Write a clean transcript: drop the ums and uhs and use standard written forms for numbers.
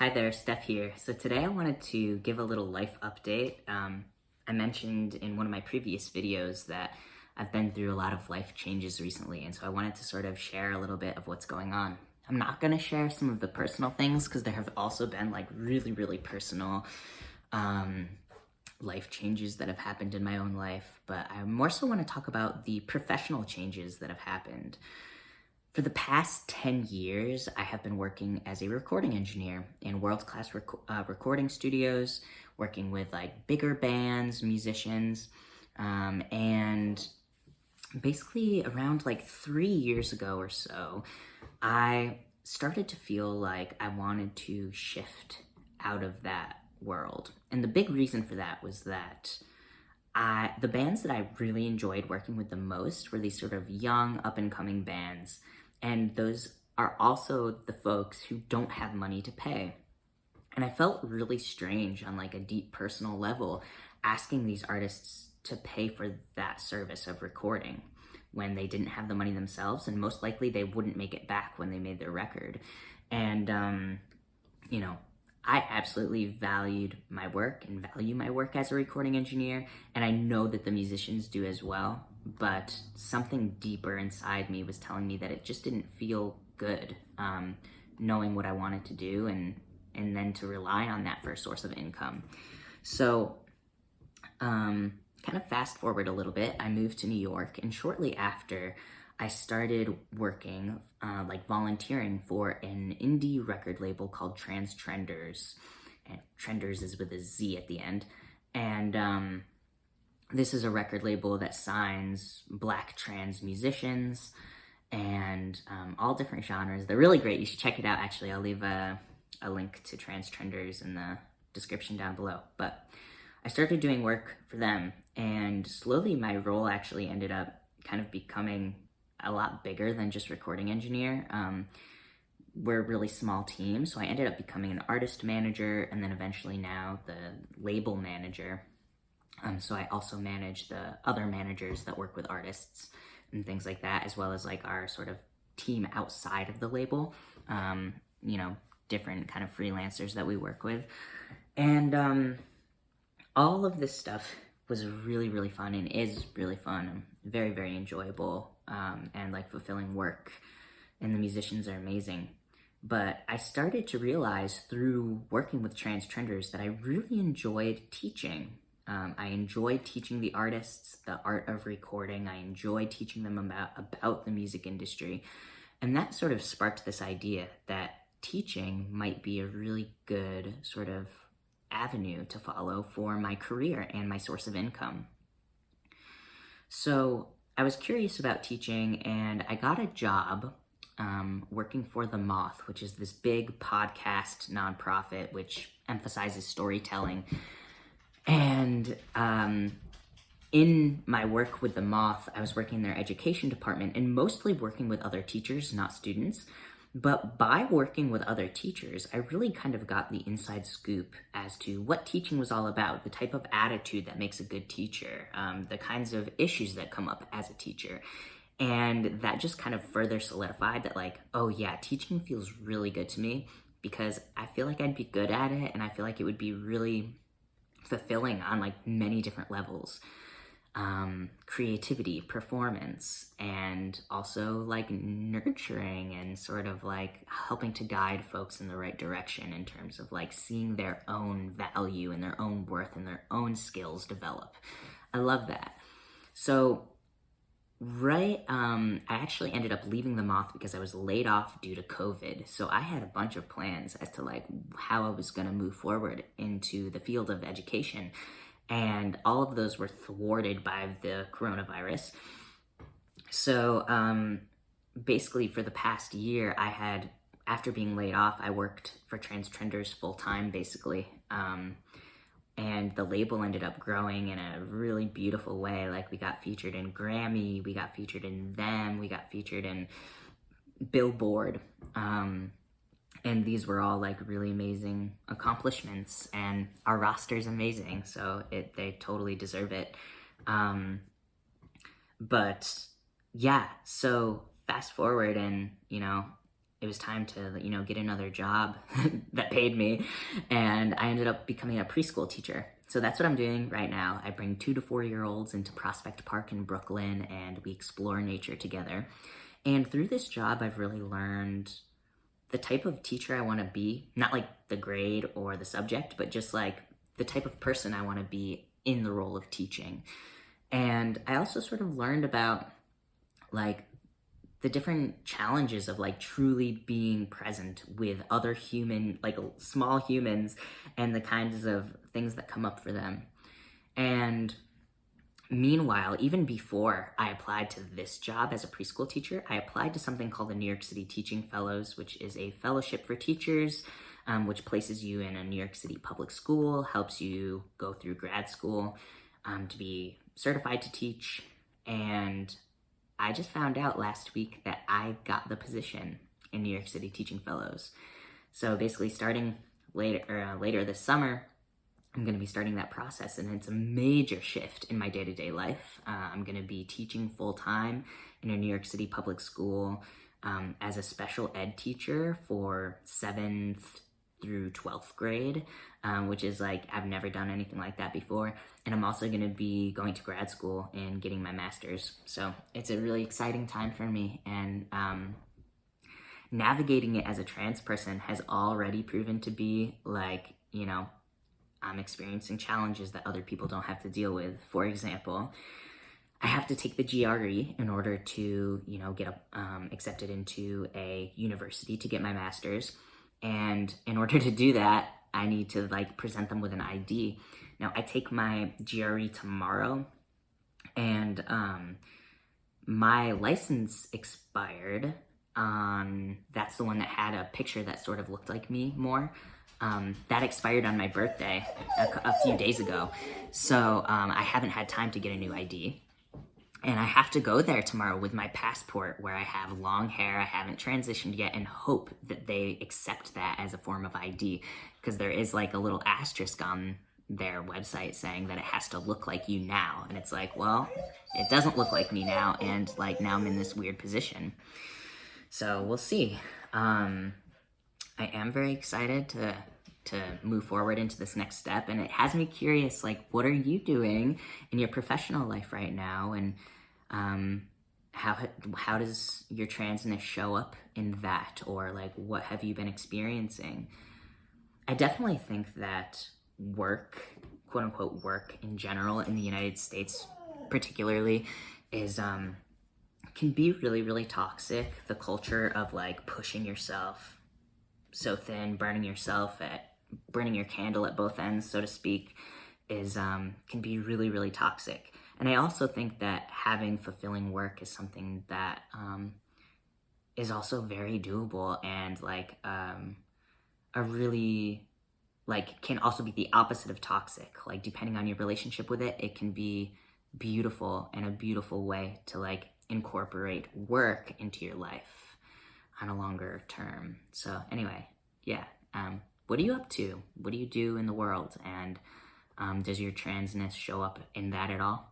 Hi there, Steph here. So today I wanted to give a little life update. I mentioned in one of my previous videos that I've been through a lot of life changes recently, and so I wanted to sort of share a little bit of what's going on. I'm not going to share some of the personal things because there have also been like really personal life changes that have happened in my own life, but I more so want to talk about the professional changes that have happened. For the past 10 years, I have been working as a recording engineer in world-class recording studios, working with like bigger bands, musicians, and basically around like 3 years ago or so, I started to feel like I wanted to shift out of that world. And the big reason for that was that the bands that I really enjoyed working with the most were these sort of young, up-and-coming bands. And those are also the folks who don't have money to pay. And I felt really strange on like a deep personal level asking these artists to pay for that service of recording when they didn't have the money themselves, and most likely they wouldn't make it back when they made their record. And, I absolutely valued my work and value my work as a recording engineer, and I know that the musicians do as well, but something deeper inside me was telling me that it just didn't feel good, knowing what I wanted to do and then to rely on that for a source of income. So, kind of fast forward a little bit, I moved to New York, and shortly after, I started working, volunteering for an indie record label called Trenderz. And Trenderz is with a Z at the end. And this is a record label that signs Black trans musicians and all different genres. They're really great. You should check it out. Actually, I'll leave a link to Trenderz in the description down below. But I started doing work for them, and slowly my role actually ended up kind of becoming a lot bigger than just recording engineer. We're a really small team, so I ended up becoming an artist manager, and then eventually now the label manager. So I also manage the other managers that work with artists and things like that, as well as like our sort of team outside of the label, different kind of freelancers that we work with. And all of this stuff was really fun and is really fun, very enjoyable, and like fulfilling work, and the musicians are amazing. But I started to realize through working with Trenderz that I really enjoyed teaching. I enjoyed teaching the artists the art of recording. I enjoyed teaching them about the music industry. And that sort of sparked this idea that teaching might be a really good sort of avenue to follow for my career and my source of income. So I was curious about teaching, and I got a job working for The Moth, which is this big podcast nonprofit which emphasizes storytelling. And in my work with The Moth, I was working in their education department and mostly working with other teachers, not students. But by working with other teachers, I really kind of got the inside scoop as to what teaching was all about, the type of attitude that makes a good teacher, the kinds of issues that come up as a teacher. And that just kind of further solidified that like, oh yeah, teaching feels really good to me because I feel like I'd be good at it, and I feel like it would be really fulfilling on like many different levels. Creativity, performance, and also like nurturing and sort of like helping to guide folks in the right direction in terms of like seeing their own value and their own worth and their own skills develop. I love that. So I actually ended up leaving The Moth because I was laid off due to COVID. So I had a bunch of plans as to like how I was going to move forward into the field of education. And all of those were thwarted by the coronavirus. So basically for the past year, after being laid off, I worked for Trenderz full-time, basically. And the label ended up growing in a really beautiful way. Like we got featured in Grammy, we got featured in Them, we got featured in Billboard. And these were all like really amazing accomplishments, and our roster's amazing, so they totally deserve it. But yeah, so fast forward, and it was time to, get another job that paid me. And I ended up becoming a preschool teacher. So that's what I'm doing right now. I bring 2 to 4-year-olds into Prospect Park in Brooklyn, and we explore nature together. And through this job, I've really learned the type of teacher I want to be, not like the grade or the subject, but just like the type of person I want to be in the role of teaching. And I also sort of learned about like the different challenges of like truly being present with other like small humans, and the kinds of things that come up for them. And meanwhile, even before I applied to this job as a preschool teacher, I applied to something called the New York City Teaching Fellows, which is a fellowship for teachers, which places you in a New York City public school, helps you go through grad school to be certified to teach. And I just found out last week that I got the position in New York City Teaching Fellows. So basically starting later this summer, I'm going to be starting that process, and it's a major shift in my day-to-day life. I'm going to be teaching full-time in a New York City public school as a special ed teacher for 7th through 12th grade, which is like, I've never done anything like that before. And I'm also going to be going to grad school and getting my master's. So it's a really exciting time for me. And navigating it as a trans person has already proven to be like, I'm experiencing challenges that other people don't have to deal with. For example, I have to take the GRE in order to, get accepted into a university to get my master's. And in order to do that, I need to like present them with an ID. Now, I take my GRE tomorrow, and my license expired. That's the one that had a picture that sort of looked like me more. That expired on my birthday a few days ago. So I haven't had time to get a new ID. And I have to go there tomorrow with my passport, where I have long hair, I haven't transitioned yet, and hope that they accept that as a form of ID. Because there is like a little asterisk on their website saying that it has to look like you now. And it's like, well, it doesn't look like me now, and like now I'm in this weird position. So we'll see. I am very excited to move forward into this next step, and it has me curious, like, what are you doing in your professional life right now, and how does your transness show up in that, or like what have you been experiencing? I definitely think that work, quote unquote work in general in the United States particularly, is can be really, really toxic. The culture of like pushing yourself so thin, burning your candle at both ends, so to speak, is can be really, really toxic. And I also think that having fulfilling work is something that is also very doable, and like a really like can also be the opposite of toxic. Like depending on your relationship with it, it can be beautiful, and a beautiful way to like incorporate work into your life on a longer term. So anyway, yeah. What are you up to? What do you do in the world? And does your transness show up in that at all?